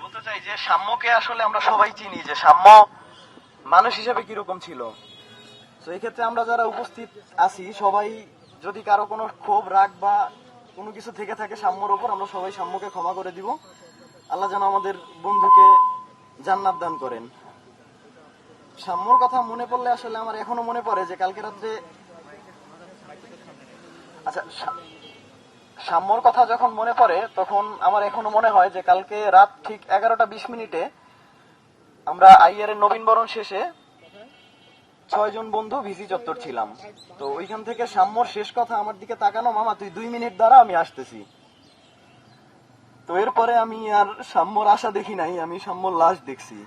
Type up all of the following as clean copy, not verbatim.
বলতে চাই যে সাম্যকে আসলে আমরা সবাই চিনি যে সাম্য মানুষ হিসেবে কিরকম ছিল। তো এই ক্ষেত্রে আমরা যারা উপস্থিত আছি সবাই যদি কারো কোনো ক্ষোভ রাগ বা কোনো কিছু থেকে থাকে সাম্যর উপর, আমরা সবাই সাম্যকে ক্ষমা করে দিব। আল্লাহ যেন আমাদের বন্ধুকে জান্নাত দান করেন। সাম্যর কথা মনে পড়লে আসলে আমার এখনো মনে পড়ে যে কালকে রাত্রে, আচ্ছা সাম্যর কথা যখন মনে পড়ে তখন আমার এখনো মনে হয় যে কালকে রাত ঠিক 11:20 আমরা আইয়ার নবীন বরণ শেষে 6 জন বন্ধু ভিসি চত্বর ছিলাম। তো ওইখান থেকে সাম্যর শেষ কথা আমার দিকে তাকানো, মামা তুই 2 মিনিট দ্বারা আমি আসতেছি। তো এরপরে আমি আর সাম্যর আশা দেখি নাই, আমি সাম্যর লাশ দেখছি।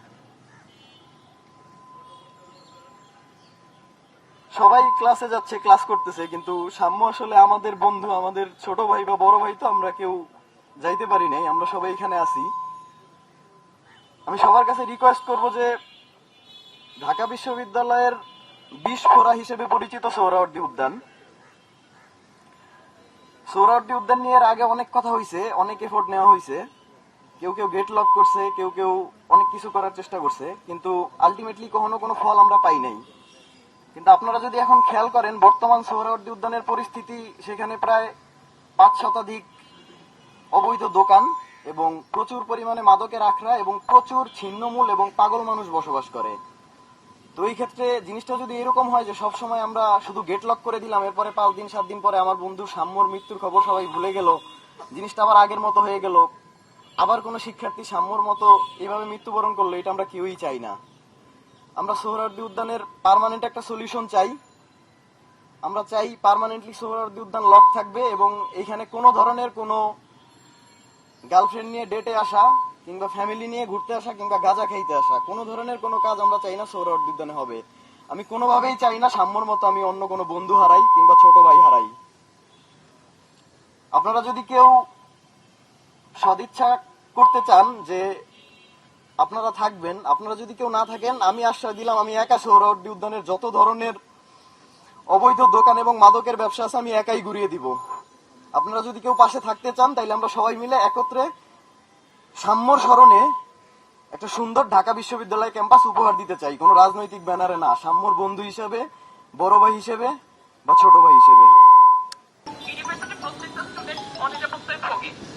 সবাই ক্লাসে যাচ্ছে, ক্লাস করতেছে, কিন্তু সাম্য আসলে আমাদের বন্ধু, আমাদের ছোট ভাই বা বড় ভাই, তো আমরা কেউ যাইতে পারি নাই, আমরা সবাই এখানে আছি। আমি সবার কাছে রিকোয়েস্ট করব যে ঢাকা বিশ্ববিদ্যালয়ের 20 ফোরা হিসেবে পরিচিত সোহরাওয়ার্দী উদ্যান, সোহরাওয়ার্দী উদ্যান নিয়ে আগে অনেক কথা হয়েছে, অনেক এফোর্ট নেওয়া হয়েছে, কেউ কেউ গেট লক করছে, কেউ কেউ অনেক কিছু করার চেষ্টা করছে, কিন্তু আলটিমেটলি কখনো কোনো ফল আমরা পাই নাই। কিন্তু আপনারা যদি এখন খেয়াল করেন বর্তমান সোহরাওয়ার্দী উদ্যানের পরিস্থিতি, সেখানে প্রায় 5 শতাধিক অবৈধ দোকান এবং প্রচুর পরিমাণে মাদকের আখড়া এবং প্রচুর ছিন্নমূল এবং পাগল মানুষ বসবাস করে। তো এই ক্ষেত্রে জিনিসটা যদি এরকম হয় যে সবসময় আমরা শুধু গেট লক করে দিলাম, এরপরে 5 দিন 7 দিন পরে আমার বন্ধু সাম্যর মৃত্যুর খবর সবাই ভুলে গেল, জিনিসটা আবার আগের মতো হয়ে গেল, আবার কোনো শিক্ষার্থী সাম্যর মতো এভাবে মৃত্যুবরণ করলো, এটা আমরা কেউই চাই না। আমরা সোহরাওয়ার্দী উদ্যানের পার্মানেন্ট একটা সলিউশন চাই। আমরা চাই পার্মানেন্টলি সোহরাওয়ার্দী উদ্যান লক থাকবে এবং এখানে কোনো ধরনের কোনো গার্লফ্রেন্ড নিয়ে ডেটে আসা কিংবা ফ্যামিলি নিয়ে ঘুরতে আসা কিংবা গাঁজা খাইতে আসা, কোনো ধরনের কোনো কাজ আমরা চাই না সোহরাওয়ার্দী উদ্যানে হবে। আমি কোনোভাবেই চাই না সাম্যর মতো আমি অন্য কোনো বন্ধু হারাই কিংবা ছোট ভাই হারাই। আপনারা যদি কেউ সদিচ্ছা করতে চান যে আপনারা থাকবেন, আপনারা যদি কেউ না থাকেন, আমি আশ্বাস দিলাম আমি একা সোহরাওয়ার্দী উদ্যানের যত ধরনের অবৈধ দোকান এবং মাদকের ব্যবসা আছে আমি একাই ঘুরিয়ে দিব। আপনারা যদি কেউ পাশে থাকতে চান তাইলে আমরা সবাই মিলে একত্রে সাম্যর স্মরণে একটা সুন্দর ঢাকা বিশ্ববিদ্যালয় ক্যাম্পাস উপহার দিতে চাই, কোনো রাজনৈতিক ব্যানারে না, সাম্যর বন্ধু হিসেবে, বড় ভাই হিসেবে বা ছোট ভাই হিসেবে।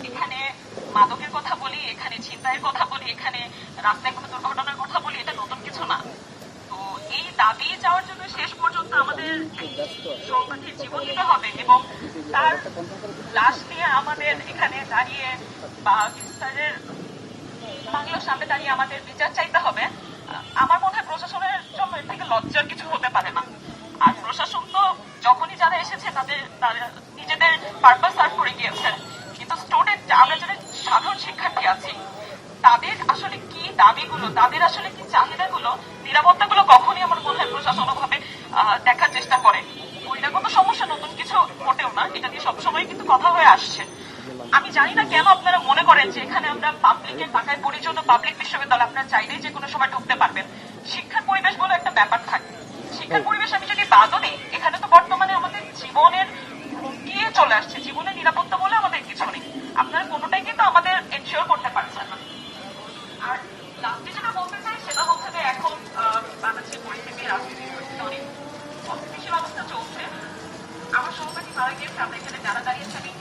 এখানে মাদকের কথা বলি, এখানে ছিনতাইয়ের কথা বলি, এখানে রাস্তায় কোনো দুর্ঘটনার কথা বলি, এটা নতুন কিছু না। তো এই দাবি যাওয়ার জন্য শেষ পর্যন্ত আমাদের সৌভাগ্যের জীবন দিতে হবে এবং তার লাশ নিয়ে আমাদের এখানে দাঁড়িয়ে বা বিস্তারের বাংলার সামনে দাঁড়িয়ে আমাদের বিচার চাইতে হবে। আমার মনে হয় প্রশাসনের জন্য এর থেকে লজ্জার কিছু হতে পারে না। আর প্রশাসন তো যখনই যারা এসেছে তাদের নিজেদের পারপাস সার্ভ করে গিয়েছে, কিন্তু স্টুডেন্ট, আমরা যারা সাধারণ শিক্ষার্থী আছি, তাদের আসলে কি দাবিগুলো, তাদের আসলে কি চাহিদাগুলো, নিরাপত্তাগুলো কখনই আমার মনে হয় প্রশাসন ভাবে দেখার চেষ্টা করে। বহিরাগত সমস্যা নতুন কিছু ঘটেও না, এটা নিয়ে সবসময় কিন্তু কথা হয়ে আসছে। আমি জানি না কেন আপনারা মনে করেন যে এখানে আমরা পাবলিকের টাকায় পরিচিত পাবলিক বিশ্ববিদ্যালয়, আপনারা চাইলেই যে কোনো সময় ঢুকতে পারবেন। শিক্ষার পরিবেশ বলে একটা ব্যাপার থাকে, শিক্ষার পরিবেশ আমি যদি বাদও নেই, এখানে তো বর্তমানে আমাদের জীবনের হুমকি চলে আসছে, জীবনের নিরাপত্তা বলে আমাদের কিছু নেই। আপনারা কোনোটাই কিন্তু আমাদের এনশিওর করতে পারছেন না। আর লাস্টে যেটা বলতে চাই সেটা হচ্ছে যে এখন বাংলাদেশের পরিস্থিতি, রাজনীতির পরিস্থিতি অনেক অস্থিতিশীল অবস্থা চলছে। আমার সহপাঠী মারা গিয়েছে, আমরা এখানে যারা দাঁড়িয়েছি আমি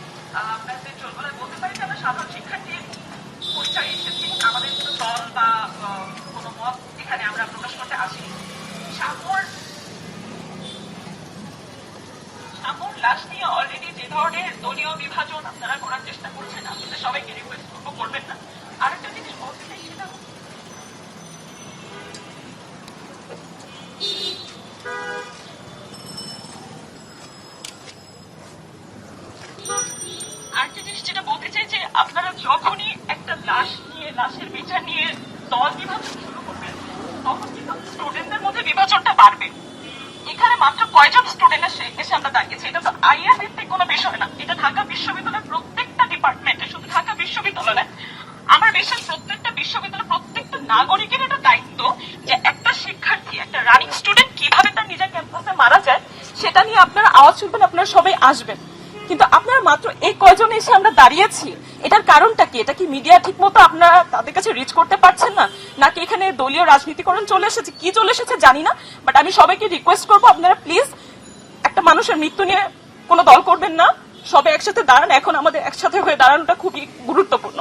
আপনাদের চলবলায় বলতে পারি যে আমরা সাধারণ শিক্ষার্থীর পরিচয় এসেছি, আমাদের কোনো দল বা কোনো মত এখানে আমরা প্রকাশ করতে আসিনি। সাম্যর লাশ নিয়ে অলরেডি যে ধরনের দলীয় বিভাজন আপনারা করার চেষ্টা করছেন, আপনাদের সবাইকে রিকোয়েস্ট করবো করবেন না। আরেকটা জিনিস বলতে চাই সেটা আরেকটা জিনিস যেটা বলতে চাই যে আপনারা যখনই একটা লাশ নিয়ে, লাশের বিচার নিয়ে দল বিভাজন শুরু করবেন, তখন কিন্তু স্টুডেন্টদের মধ্যে বিভাজনটা বাড়বে। এখানে মাত্র কয়জন স্টুডেন্ট এসে আমরা দাঁড়িয়েছি, এটা তো আইএস ভিত্তিক কোনো বিষয় না, এটা ঢাকা বিশ্ববিদ্যালয়ের প্রত্যেকটা ডিপার্টমেন্টে, শুধু ঢাকা বিশ্ববিদ্যালয়, আমার বিশ্বাস প্রত্যেকটা বিশ্ববিদ্যালয়, প্রত্যেকটা নাগরিকের এটা দায়িত্ব যে একটা শিক্ষার্থী, একটা রানিং স্টুডেন্ট কিভাবে তার নিজের ক্যাম্পাসে মারা যায় সেটা নিয়ে আপনারা আওয়াজ তুলবেন, আপনারা সবাই আসবেন। কিন্তু আপনারা মাত্র এই কয়জন এসে আমরা দাঁড়িয়েছি, এটার কারণটা কি? এটা কি মিডিয়া ঠিক মতো আপনারা তাদের কাছে রিচ করতে পারছেন না, নাকি এখানে দলীয় রাজনীতিকরণ চলে এসেছে? কি চলে এসেছে জানি না, বাট আমি সবাইকে রিকোয়েস্ট করবো আপনারা প্লিজ একটা মানুষের মৃত্যু নিয়ে কোনো দল করবেন না, সবাই একসাথে দাঁড়ান। এখন আমাদের একসাথে হয়ে দাঁড়ানোটা খুবই গুরুত্বপূর্ণ।